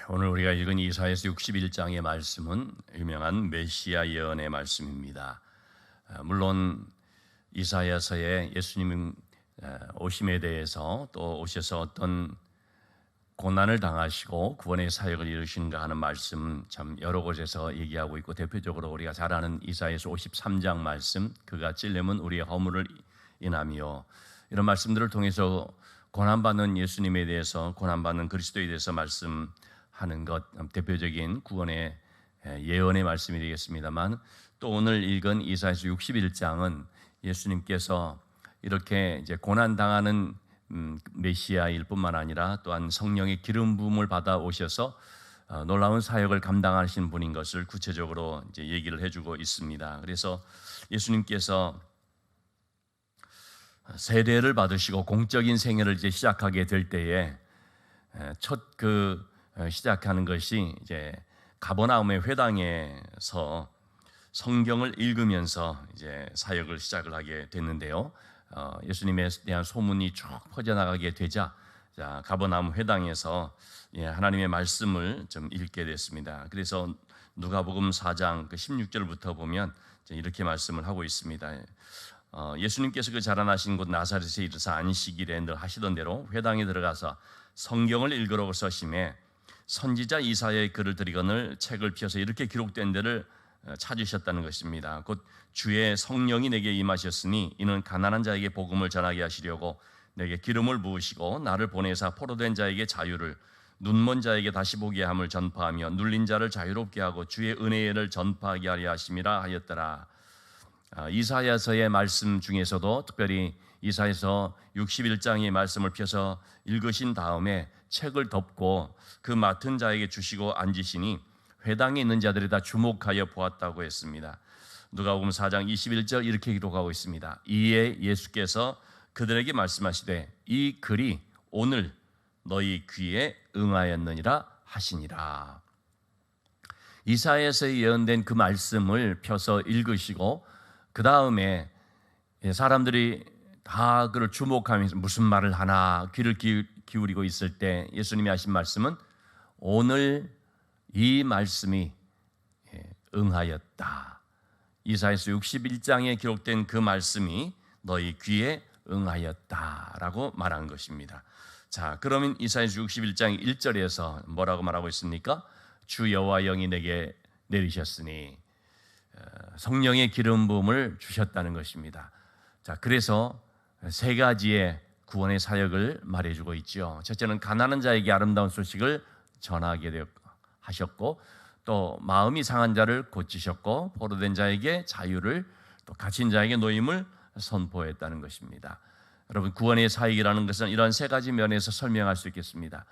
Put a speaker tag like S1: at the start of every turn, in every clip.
S1: 오늘 우리가 읽은 이사야서 61장의 말씀은 유명한 메시아 예언의 말씀입니다. 물론 이사야서에 예수님 오심에 대해서 또 오셔서 어떤 고난을 당하시고 구원의 사역을 이루신가 하는 말씀 참 여러 곳에서 얘기하고 있고, 대표적으로 우리가 잘 아는 이사야서 53장 말씀, 그가 찔림은 우리의 허물을 인하며, 이런 말씀들을 통해서 고난받는 예수님에 대해서, 고난받는 그리스도에 대해서 말씀하는 것, 대표적인 구원의 예언의 말씀이 되겠습니다만, 또 오늘 읽은 이사야서 61장은 예수님께서 이렇게 이제 고난 당하는 메시아일 뿐만 아니라 또한 성령의 기름 부음을 받아 오셔서 놀라운 사역을 감당하신 분인 것을 구체적으로 이제 얘기를 해주고 있습니다. 그래서 예수님께서 세례를 받으시고 공적인 생애를 이제 시작하게 될 때에 첫 시작하는 것이 이제 가버나움의 회당에서 성경을 읽으면서 이제 사역을 시작을 하게 됐는데요. 예수님에 대한 소문이 쭉 퍼져나가게 되자 가버나움 회당에서 하나님의 말씀을 좀 읽게 됐습니다. 그래서 누가복음 4장 16절부터 보면 이렇게 말씀을 하고 있습니다. 예수님께서 그 자라나신 곳 나사렛에 이르사 안식일에 늘 하시던 대로 회당에 들어가서 성경을 읽으러 서심에 선지자 이사야의 글을 들이거늘 책을 펴서 이렇게 기록된 데를 찾으셨다는 것입니다. 곧 주의 성령이 내게 임하셨으니 이는 가난한 자에게 복음을 전하게 하시려고 내게 기름을 부으시고 나를 보내사 포로된 자에게 자유를, 눈먼 자에게 다시 보게 함을 전파하며 눌린 자를 자유롭게 하고 주의 은혜를 전파하게 하려 하심이라 하였더라. 이사야서의 말씀 중에서도 특별히 이사야서 61장의 말씀을 펴서 읽으신 다음에 책을 덮고 그 맡은 자에게 주시고 앉으시니 회당에 있는 자들이 다 주목하여 보았다고 했습니다. 누가복음 4장 21절 이렇게 기록하고 있습니다. 이에 예수께서 그들에게 말씀하시되 이 글이 오늘 너희 귀에 응하였느니라 하시니라. 이사야서에 예언된 그 말씀을 펴서 읽으시고 그 다음에 사람들이 다 그를 주목하면서 무슨 말을 하나 귀를 기울이고 있을 때 예수님이 하신 말씀은 오늘 이 말씀이 응하였다. 이사야서 61장에 기록된 그 말씀이 너희 귀에 응하였다라고 말한 것입니다. 자, 그러면 이사야서 61장 1절에서 뭐라고 말하고 있습니까? 주 여호와 영이 내게 내리셨으니 성령의 기름 부음을 주셨다는 것입니다. 자, 그래서 세 가지의 구원의 사역을 말해주고 있죠. 첫째는 가난한 자에게 아름다운 소식을 전하게 하셨고, 또 마음이 상한 자를 고치셨고, 포로된 자에게 자유를, 또 갇힌 자에게 노임을 선포했다는 것입니다. 여러분, 구원의 사역이라는 것은 이런 세 가지 면에서 설명할 수 있겠습니다.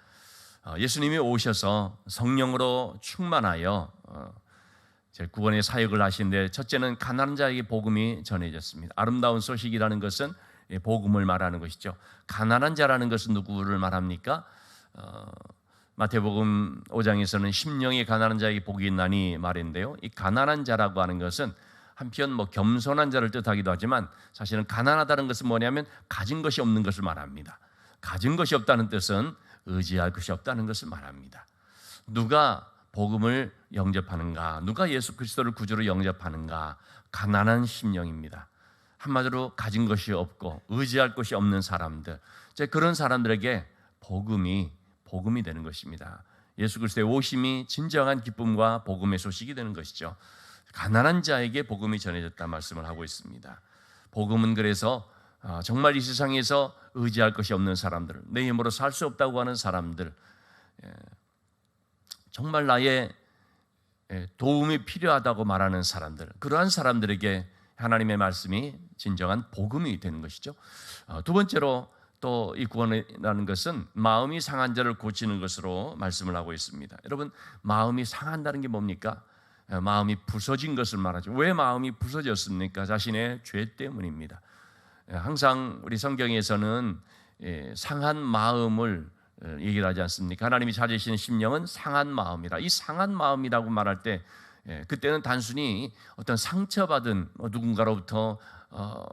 S1: 예수님이 오셔서 성령으로 충만하여 구원의 사역을 하시는데, 첫째는 가난한 자에게 복음이 전해졌습니다. 아름다운 소식이라는 것은 복음을 말하는 것이죠. 가난한 자라는 것은 누구를 말합니까? 마태복음 5장에서는 심령이 가난한 자에게 복이 있나니 말인데요, 이 가난한 자라고 하는 것은 한편 겸손한 자를 뜻하기도 하지만, 사실은 가난하다는 것은 뭐냐면 가진 것이 없는 것을 말합니다. 가진 것이 없다는 뜻은 의지할 것이 없다는 것을 말합니다. 누가 복음을 영접하는가, 누가 예수 그리스도를 구주로 영접하는가? 가난한 심령입니다. 한마디로 가진 것이 없고 의지할 것이 없는 사람들, 그런 사람들에게 복음이 되는 것입니다. 예수 그리스도의 오심이 진정한 기쁨과 복음의 소식이 되는 것이죠. 가난한 자에게 복음이 전해졌다 말씀을 하고 있습니다. 복음은 그래서 정말 이 세상에서 의지할 것이 없는 사람들, 내 힘으로 살 수 없다고 하는 사람들, 정말 나의 도움이 필요하다고 말하는 사람들, 그러한 사람들에게 하나님의 말씀이 진정한 복음이 되는 것이죠. 두 번째로 또 이 구원이라는 것은 마음이 상한 자를 고치는 것으로 말씀을 하고 있습니다. 여러분, 마음이 상한다는 게 뭡니까? 마음이 부서진 것을 말하죠. 왜 마음이 부서졌습니까? 자신의 죄 때문입니다. 항상 우리 성경에서는 상한 마음을 얘기를 하지 않습니까? 하나님이 찾으시는 심령은 상한 마음이라. 이 상한 마음이라고 말할 때 그때는 단순히 어떤 상처받은 누군가로부터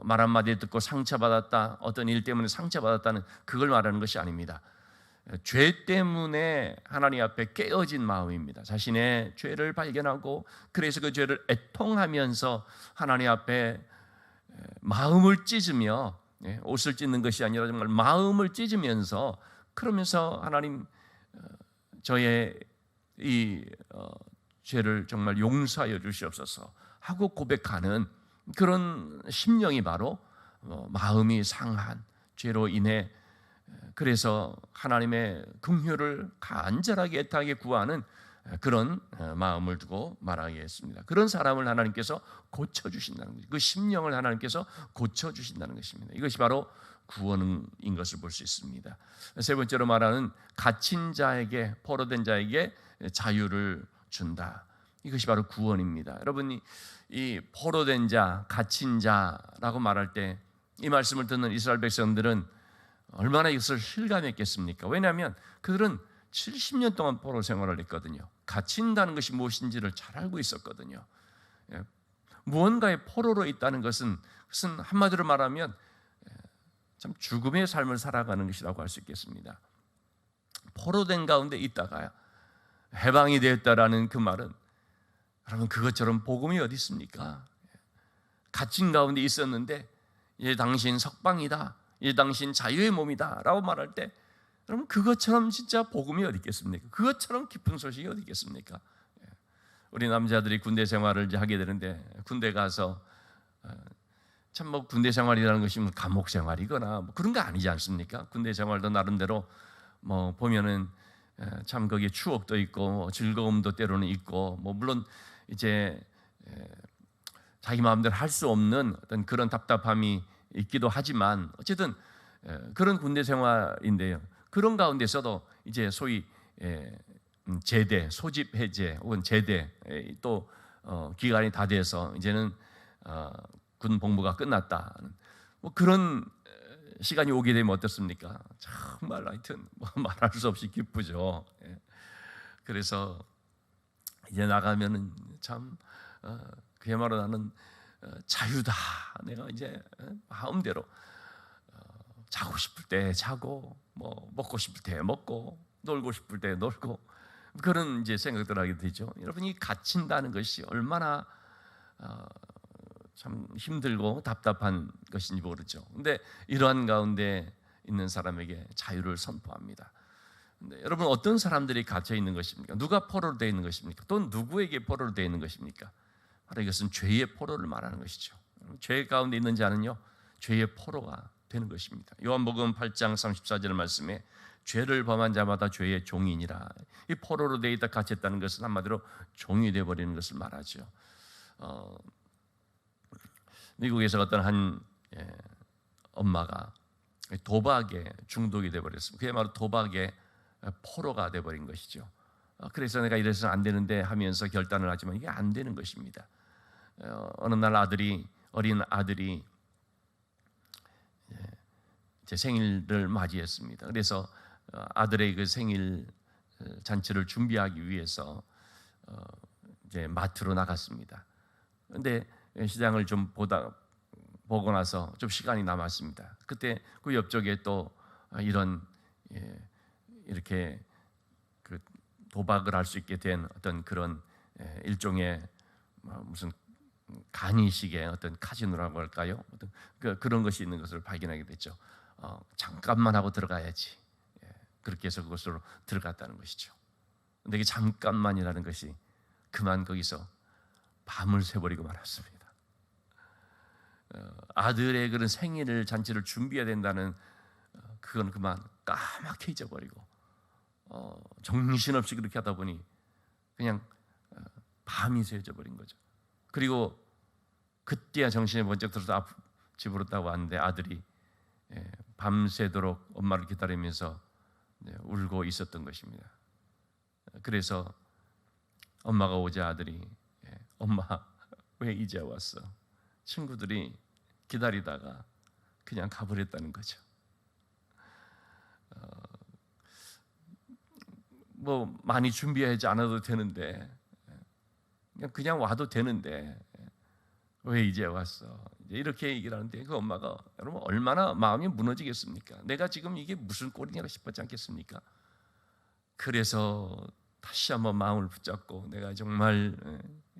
S1: 말 한마디 듣고 상처받았다, 어떤 일 때문에 상처받았다는 그걸 말하는 것이 아닙니다. 죄 때문에 하나님 앞에 깨어진 마음입니다. 자신의 죄를 발견하고 그래서 그 죄를 애통하면서 하나님 앞에 마음을 찢으며, 옷을 찢는 것이 아니라 정말 마음을 찢으면서, 그러면서 하나님, 저의 이 죄를 정말 용서하여 주시옵소서 하고 고백하는 그런 심령이 바로 마음이 상한 죄로 인해, 그래서 하나님의 긍휼을 간절하게 애타게 구하는 그런 마음을 두고 말하겠습니다. 그런 사람을 하나님께서 고쳐주신다는 거죠. 그 심령을 하나님께서 고쳐주신다는 것입니다. 이것이 바로 구원인 것을 볼 수 있습니다. 세 번째로 말하는 갇힌 자에게, 포로된 자에게 자유를 준다. 이것이 바로 구원입니다. 여러분이 이 포로된 자, 갇힌 자라고 말할 때 이 말씀을 듣는 이스라엘 백성들은 얼마나 이것을 실감했겠습니까? 왜냐하면 그들은 70년 동안 포로 생활을 했거든요. 갇힌다는 것이 무엇인지를 잘 알고 있었거든요. 무언가의 포로로 있다는 것은 한마디로 말하면 참 죽음의 삶을 살아가는 것이라고 할 수 있겠습니다. 포로된 가운데 있다가 해방이 되었다라는 그 말은, 여러분, 그것처럼 복음이 어디 있습니까? 갇힌 가운데 있었는데 이제 당신 석방이다, 이제 당신 자유의 몸이다 라고 말할 때, 여러분, 그것처럼 진짜 복음이 어디 있겠습니까? 그것처럼 기쁜 소식이 어디 있겠습니까? 우리 남자들이 군대 생활을 이제 하게 되는데, 군대 가서 참 뭐 군대 생활이라는 것이 뭐 감옥 생활이거나 뭐 그런 거 아니지 않습니까? 군대 생활도 나름대로 뭐 보면은 참 거기에 추억도 있고 즐거움도 때로는 있고, 뭐 물론 이제 자기 마음대로 할 수 없는 어떤 그런 답답함이 있기도 하지만, 어쨌든 그런 군대 생활인데요. 그런 가운데서도 이제 소위 제대, 소집 해제 혹은 제대 또 기간이 다 돼서 이제는 군 복무가 끝났다, 뭐 그런 시간이 오게 되면 어떻습니까? 정말 하여튼 뭐 말할 수 없이 기쁘죠. 그래서 이제 나가면은 참 그야말로 나는 자유다. 내가 이제 마음대로 자고 싶을 때 자고, 뭐 먹고 싶을 때 먹고, 놀고 싶을 때 놀고, 그런 이제 생각들 하게 되죠. 여러분이 갇힌다는 것이 얼마나 참 힘들고 답답한 것인지 모르죠. 근데 이러한 가운데 있는 사람에게 자유를 선포합니다. 근데 여러분, 어떤 사람들이 갇혀 있는 것입니까? 누가 포로로 되어 있는 것입니까? 또 누구에게 포로로 되어 있는 것입니까? 바로 이것은 죄의 포로를 말하는 것이죠. 죄 가운데 있는 자는요, 죄의 포로가 되는 것입니다. 요한복음 8장 34절 말씀에 죄를 범한 자마다 죄의 종이니라. 이 포로로 되어 있다 갇혔다는 것은 한마디로 종이 되어 버리는 것을 말하죠. 미국에서 어떤 한 엄마가 도박에 중독이 되어 버렸습니다. 그야말로 도박의 포로가 되어 버린 것이죠. 그래서 내가 이래서는 안 되는데 하면서 결단을 하지만 이게 안 되는 것입니다. 어느 날 어린 아들이 제 생일을 맞이했습니다. 그래서 아들의 그 생일 잔치를 준비하기 위해서 이제 마트로 나갔습니다. 그런데 시장을 좀 보고 나서 좀 시간이 남았습니다. 그때 그 옆쪽에 또 이런 이렇게 그 도박을 할 수 있게 된 어떤 그런 일종의 무슨 간이식의 어떤 카지노라고 할까요? 어떤 그런 것이 있는 것을 발견하게 됐죠. 잠깐만 하고 들어가야지. 그렇게 해서 그것으로 들어갔다는 것이죠. 근데 이게 잠깐만이라는 것이 그만 거기서 밤을 새버리고 말았습니다. 아들의 그런 생일 잔치를 준비해야 된다는 그건 그만 까맣게 잊어버리고 정신없이 그렇게 하다 보니 그냥 밤이 새어져버린 거죠. 그리고 그때야 정신이 번쩍 들어서 집으로 딱 왔는데 아들이 밤새도록 엄마를 기다리면서 울고 있었던 것입니다. 그래서 엄마가 오자 아들이 엄마 왜 이제 왔어? 친구들이 기다리다가 그냥 가버렸다는 거죠. 뭐 많이 준비하지 않아도 되는데 그냥 와도 되는데 왜 이제 왔어? 이렇게 얘기를 하는데 그 엄마가 여러분 얼마나 마음이 무너지겠습니까? 내가 지금 이게 무슨 꼴이냐 싶었지 않겠습니까? 그래서 다시 한번 마음을 붙잡고 내가 정말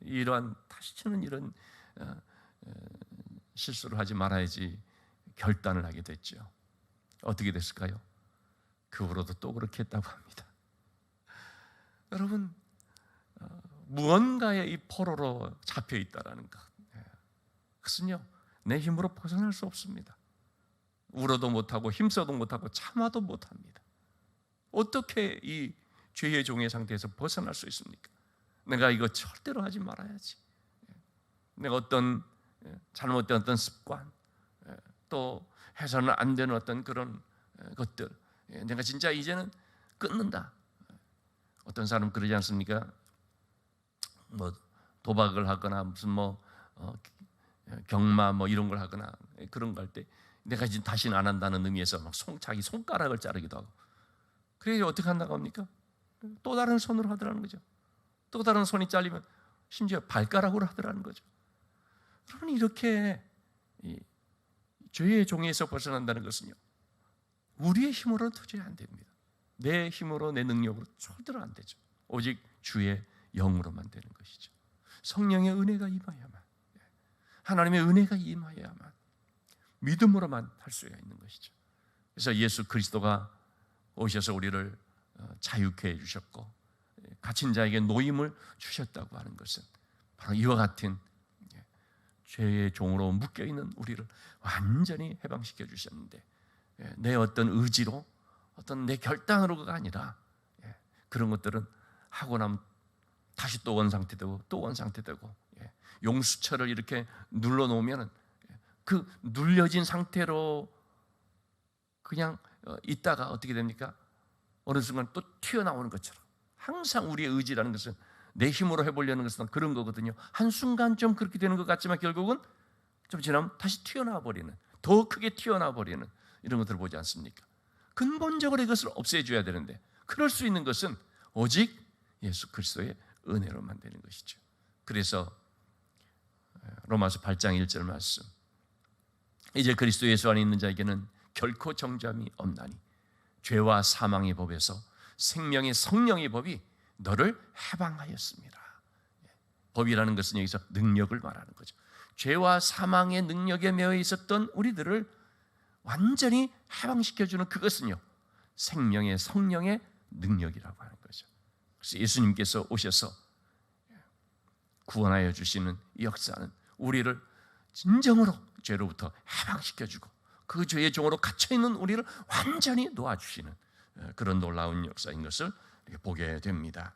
S1: 이러한 다시는 이런 실수를 하지 말아야지 결단을 하게 됐죠. 어떻게 됐을까요? 그 후로도 또 그렇게 했다고 합니다. 여러분, 무언가의 이 포로로 잡혀 있다라는 것, 그것은요 내 힘으로 벗어날 수 없습니다. 울어도 못하고 힘써도 못하고 참아도 못합니다. 어떻게 이 죄의 종의 상태에서 벗어날 수 있습니까? 내가 이거 절대로 하지 말아야지. 내가 어떤 잘못된 어떤 습관, 또 해서는 안 되는 어떤 그런 것들, 내가 진짜 이제는 끊는다. 어떤 사람 그러지 않습니까? 뭐 도박을 하거나 무슨 경마 이런 걸 하거나 그런 거 할 때 내가 이제 다시는 안 한다는 의미에서 막 자기 손가락을 자르기도 하고. 그래서 어떻게 한다고 합니까? 또 다른 손으로 하더라는 거죠. 또 다른 손이 잘리면 심지어 발가락으로 하더라는 거죠. 여러분, 이렇게 죄의 종에서 벗어난다는 것은요 우리의 힘으로는 도저히 안 됩니다. 내 힘으로, 내 능력으로 절대로 안 되죠. 오직 주의 영으로만 되는 것이죠. 성령의 은혜가 임하야만, 하나님의 은혜가 임하야만 믿음으로만 할 수가 있는 것이죠. 그래서 예수 그리스도가 오셔서 우리를 자유케 해주셨고 갇힌 자에게 노임을 주셨다고 하는 것은 바로 이와 같은 죄의 종으로 묶여있는 우리를 완전히 해방시켜 주셨는데, 내 어떤 의지로 어떤 내 결단으로가 아니라 그런 것들은 하고 나면 다시 또 원상태되고 또 원상태되고, 용수철을 이렇게 눌러놓으면 그 눌려진 상태로 그냥 있다가 어떻게 됩니까? 어느 순간 또 튀어나오는 것처럼 항상 우리의 의지라는 것은 내 힘으로 해보려는 것은 그런 거거든요. 한순간 좀 그렇게 되는 것 같지만 결국은 좀 지나면 다시 튀어나와 버리는, 더 크게 튀어나와 버리는 이런 것들을 보지 않습니까? 근본적으로 이것을 없애줘야 되는데 그럴 수 있는 것은 오직 예수 그리스도의 은혜로만 되는 것이죠. 그래서 로마서 8장 1절 말씀, 이제 그리스도 예수 안에 있는 자에게는 결코 정죄함이 없나니 죄와 사망의 법에서 생명의 성령의 법이 너를 해방하였습니다. 법이라는 것은 여기서 능력을 말하는 거죠. 죄와 사망의 능력에 매여 있었던 우리들을 완전히 해방시켜주는 그것은요 생명의 성령의 능력이라고 하는 거죠. 그래서 예수님께서 오셔서 구원하여 주시는 이 역사는 우리를 진정으로 죄로부터 해방시켜주고 그 죄의 종으로 갇혀있는 우리를 완전히 놓아주시는 그런 놀라운 역사인 것을 보게 됩니다.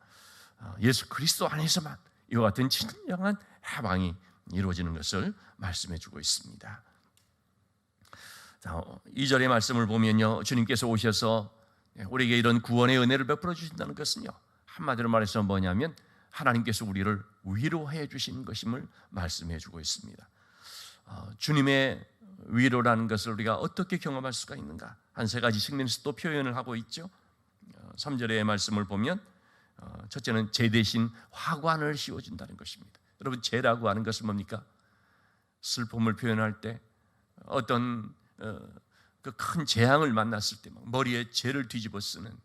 S1: 예수 그리스도 안에서만 이와 같은 진정한 해방이 이루어지는 것을 말씀해 주고 있습니다. 자, 2절의 말씀을 보면요, 주님께서 오셔서 우리에게 이런 구원의 은혜를 베풀어 주신다는 것은요 한마디로 말해서 뭐냐면 하나님께서 우리를 위로해 주신 것임을 말씀해 주고 있습니다. 주님의 위로라는 것을 우리가 어떻게 경험할 수가 있는가? 한 세 가지 측면에서 또 표현을 하고 있죠. 3절의 말씀을 보면 첫째는 죄 대신 화관을 씌워준다는 것입니다. 여러분, 죄라고 하는 것은 뭡니까? 슬픔을 표현할 때 어떤 그 큰 재앙을 만났을 때 막 머리에 죄를 뒤집어 쓰는,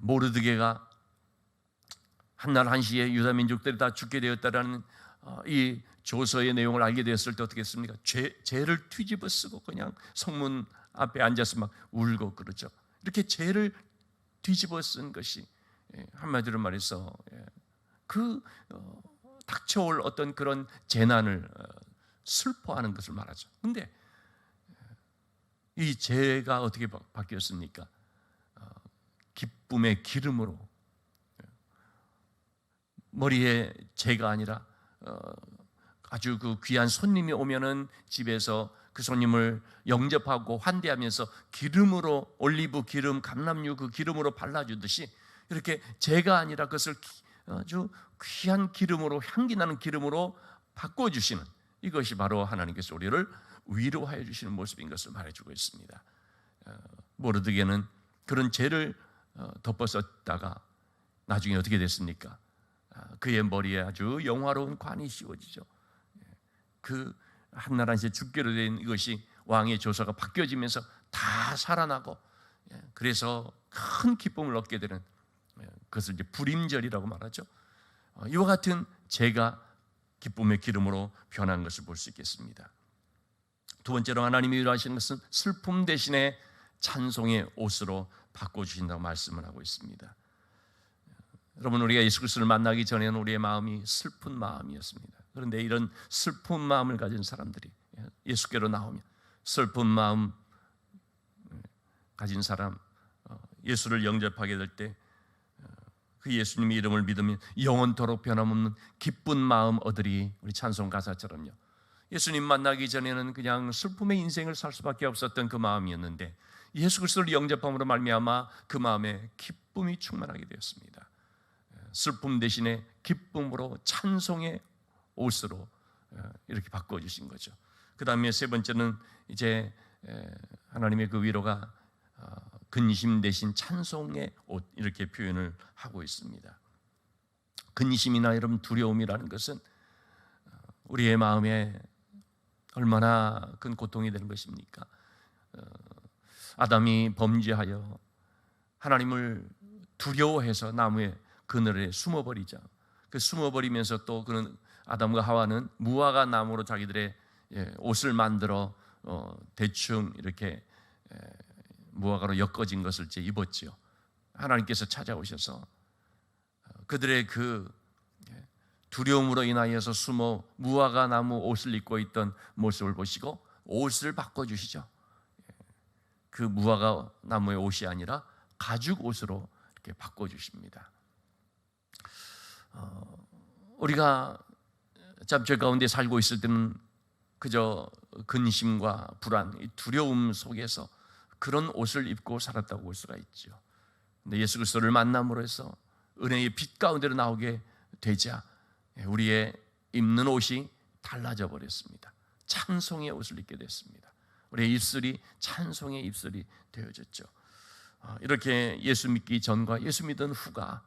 S1: 모르드게가 한날 한시에 유다 민족들이 다 죽게 되었다라는 이 조서의 내용을 알게 되었을 때 어떻게 했습니까? 죄를 뒤집어 쓰고 그냥 성문 앞에 앉아서 막 울고 그러죠. 이렇게 죄를 뒤집어 쓴 것이 한마디로 말해서 그 닥쳐올 어떤 그런 재난을 슬퍼하는 것을 말하죠. 그런데 이 죄가 어떻게 바뀌었습니까? 기쁨의 기름으로, 머리에 죄가 아니라 아주 그 귀한 손님이 오면은 집에서 그 손님을 영접하고 환대하면서 기름으로, 올리브 기름, 감람유 그 기름으로 발라주듯이 이렇게 죄가 아니라 그것을 아주 귀한 기름으로, 향기 나는 기름으로 바꿔주시는, 이것이 바로 하나님께서 우리를 위로하여 주시는 모습인 것을 말해주고 있습니다. 모르드게는 그런 죄를 덮었었다가 나중에 어떻게 됐습니까? 그의 머리에 아주 영화로운 관이 씌워지죠. 그 한날 한시에 죽기로 된 이것이 왕의 조서가 바뀌어지면서 다 살아나고 그래서 큰 기쁨을 얻게 되는, 그것을 이제 불임절이라고 말하죠. 이와 같은 제가 기쁨의 기름으로 변한 것을 볼 수 있겠습니다. 두 번째로 하나님이 위로하시는 것은 슬픔 대신에 찬송의 옷으로 바꿔주신다고 말씀을 하고 있습니다. 여러분, 우리가 예수 그리스도를 만나기 전에는 우리의 마음이 슬픈 마음이었습니다. 그런데 이런 슬픈 마음을 가진 사람들이 예수께로 나오면, 슬픈 마음 가진 사람, 예수를 영접하게 될 때 그 예수님의 이름을 믿으면 영원토록 변함없는 기쁜 마음 얻으리. 우리 찬송 가사처럼요. 예수님 만나기 전에는 그냥 슬픔의 인생을 살 수밖에 없었던 그 마음이었는데 예수 그리스도를 영접함으로 말미암아 그 마음에 기쁨이 충만하게 되었습니다. 슬픔 대신에 기쁨으로 찬송의 옷으로 이렇게 바꿔주신 거죠. 그 다음에 세 번째는 이제 하나님의 그 위로가 근심 대신 찬송의 옷, 이렇게 표현을 하고 있습니다. 근심이나 여러분 두려움이라는 것은 우리의 마음에 얼마나 큰 고통이 되는 것입니까? 아담이 범죄하여 하나님을 두려워해서 나무의 그늘에 숨어버리죠. 그 숨어버리면서 또 그는 아담과 하와는 무화과 나무로 자기들의 옷을 만들어 대충 이렇게 무화과로 엮어진 것을 이제 입었지요. 하나님께서 찾아오셔서 그들의 그 두려움으로 인하여서 숨어 무화과 나무 옷을 입고 있던 모습을 보시고 옷을 바꿔주시죠. 그 무화과 나무의 옷이 아니라 가죽 옷으로 이렇게 바꿔주십니다. 우리가 잠재 가운데 살고 있을 때는 그저 근심과 불안, 두려움 속에서 그런 옷을 입고 살았다고 볼 수가 있죠. 근데 예수 그리스도를 만남으로 해서 은혜의 빛 가운데로 나오게 되자 우리의 입는 옷이 달라져 버렸습니다. 찬송의 옷을 입게 됐습니다. 우리의 입술이 찬송의 입술이 되어졌죠. 이렇게 예수 믿기 전과 예수 믿은 후가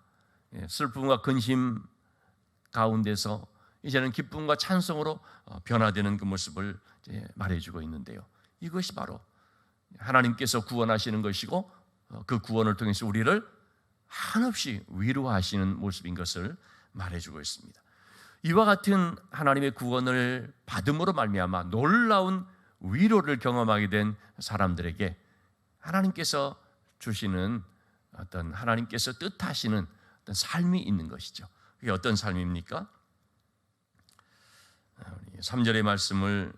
S1: 슬픔과 근심 가운데서 이제는 기쁨과 찬송으로 변화되는 그 모습을 말해주고 있는데요. 이것이 바로 하나님께서 구원하시는 것이고 그 구원을 통해서 우리를 한없이 위로하시는 모습인 것을 말해주고 있습니다. 이와 같은 하나님의 구원을 받음으로 말미암아 놀라운 위로를 경험하게 된 사람들에게 하나님께서 주시는 어떤 하나님께서 뜻하시는 어떤 삶이 있는 것이죠. 그게 어떤 삶입니까? 3절의 말씀을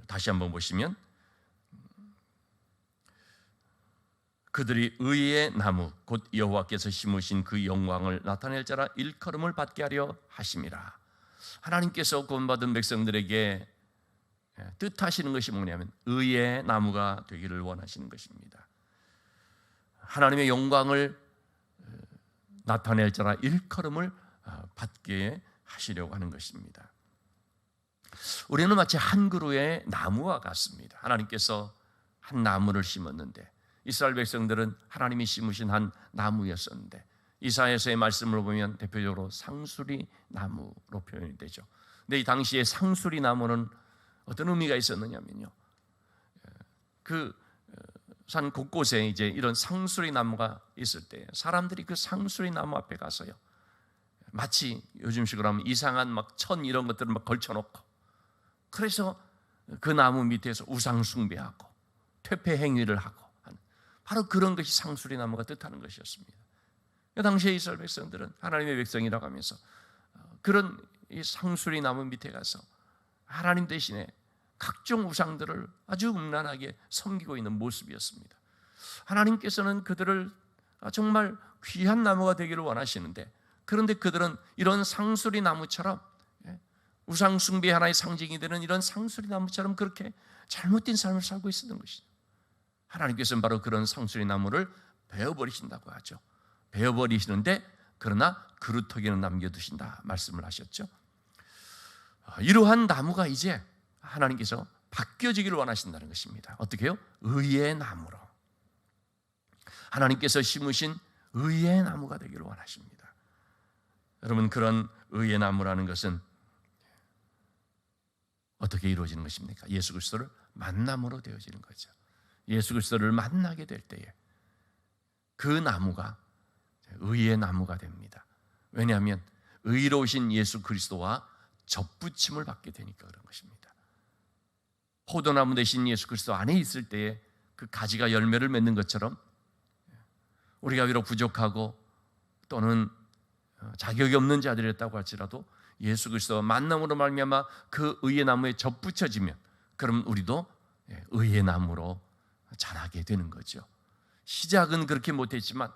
S1: 다시 한번 보시면 그들이 의의 나무 곧 여호와께서 심으신 그 영광을 나타낼 자라 일컬음을 받게 하려 하심이라. 하나님께서 구원받은 백성들에게 뜻하시는 것이 뭐냐면 의의 나무가 되기를 원하시는 것입니다. 하나님의 영광을 나타낼 자라 일컬음을 받게 하시려고 하는 것입니다. 우리는 마치 한 그루의 나무와 같습니다. 하나님께서 한 나무를 심었는데 이스라엘 백성들은 하나님이 심으신 한 나무였었는데 이사야서의 말씀을 보면 대표적으로 상수리 나무로 표현이 되죠. 근데 이 당시에 상수리 나무는 어떤 의미가 있었느냐면요, 그 산 곳곳에 이제 이런 상수리 나무가 있을 때 사람들이 그 상수리 나무 앞에 가서요, 마치 요즘식으로 하면 이상한 막 천 이런 것들을 막 걸쳐놓고, 그래서 그 나무 밑에서 우상 숭배하고 퇴폐 행위를 하고 하는, 바로 그런 것이 상수리 나무가 뜻하는 것이었습니다. 그 당시에 이스라엘 백성들은 하나님의 백성이라고 하면서 그런 이 상수리 나무 밑에 가서 하나님 대신에 각종 우상들을 아주 음란하게 섬기고 있는 모습이었습니다. 하나님께서는 그들을 정말 귀한 나무가 되기를 원하시는데, 그런데 그들은 이런 상수리 나무처럼 우상 숭배 하나의 상징이 되는 이런 상수리 나무처럼 그렇게 잘못된 삶을 살고 있었던 것이죠. 하나님께서는 바로 그런 상수리 나무를 베어버리신다고 하죠. 베어버리시는데 그러나 그루터기는 남겨두신다 말씀을 하셨죠. 이러한 나무가 이제 하나님께서 바뀌어지기를 원하신다는 것입니다. 어떻게 해요? 의의 나무로, 하나님께서 심으신 의의 나무가 되기를 원하십니다. 여러분, 그런 의의 나무라는 것은 어떻게 이루어지는 것입니까? 예수 그리스도를 만남으로 되어지는 거죠. 예수 그리스도를 만나게 될 때에 그 나무가 의의 나무가 됩니다. 왜냐하면 의로우신 예수 그리스도와 접붙임을 받게 되니까 그런 것입니다. 포도나무 대신 예수 그리스도 안에 있을 때에 그 가지가 열매를 맺는 것처럼 우리가 비록 부족하고 또는 자격이 없는 자들이었다고 할지라도 예수 그리스도와 만남으로 말미암아 그 의의 나무에 접붙여지면 그럼 우리도 의의 나무로 자라게 되는 거죠. 시작은 그렇게 못했지만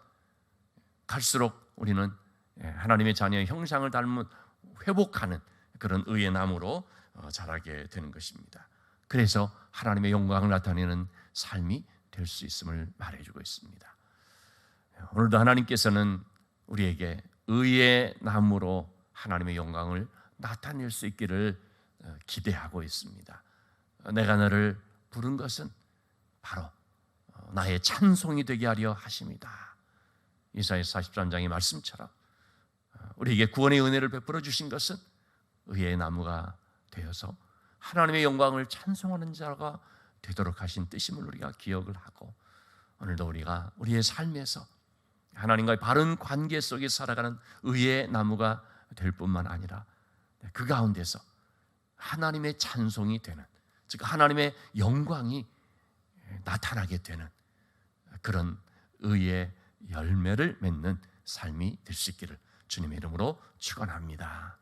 S1: 갈수록 우리는 하나님의 자녀의 형상을 닮은 회복하는 그런 의의 나무로 자라게 되는 것입니다. 그래서 하나님의 영광을 나타내는 삶이 될 수 있음을 말해주고 있습니다. 오늘도 하나님께서는 우리에게 의의 나무로 하나님의 영광을 나타낼 수 있기를 기대하고 있습니다. 내가 너를 부른 것은 바로 나의 찬송이 되게 하려 하심이다. 이사야 43장의 말씀처럼 우리에게 구원의 은혜를 베풀어 주신 것은 의의 나무가 되어서 하나님의 영광을 찬송하는 자가 되도록 하신 뜻임을 우리가 기억을 하고 오늘도 우리가 우리의 삶에서 하나님과의 바른 관계 속에 살아가는 의의 나무가 될 뿐만 아니라 그 가운데서 하나님의 찬송이 되는, 즉 하나님의 영광이 나타나게 되는 그런 의의 열매를 맺는 삶이 될 수 있기를 주님의 이름으로 축원합니다.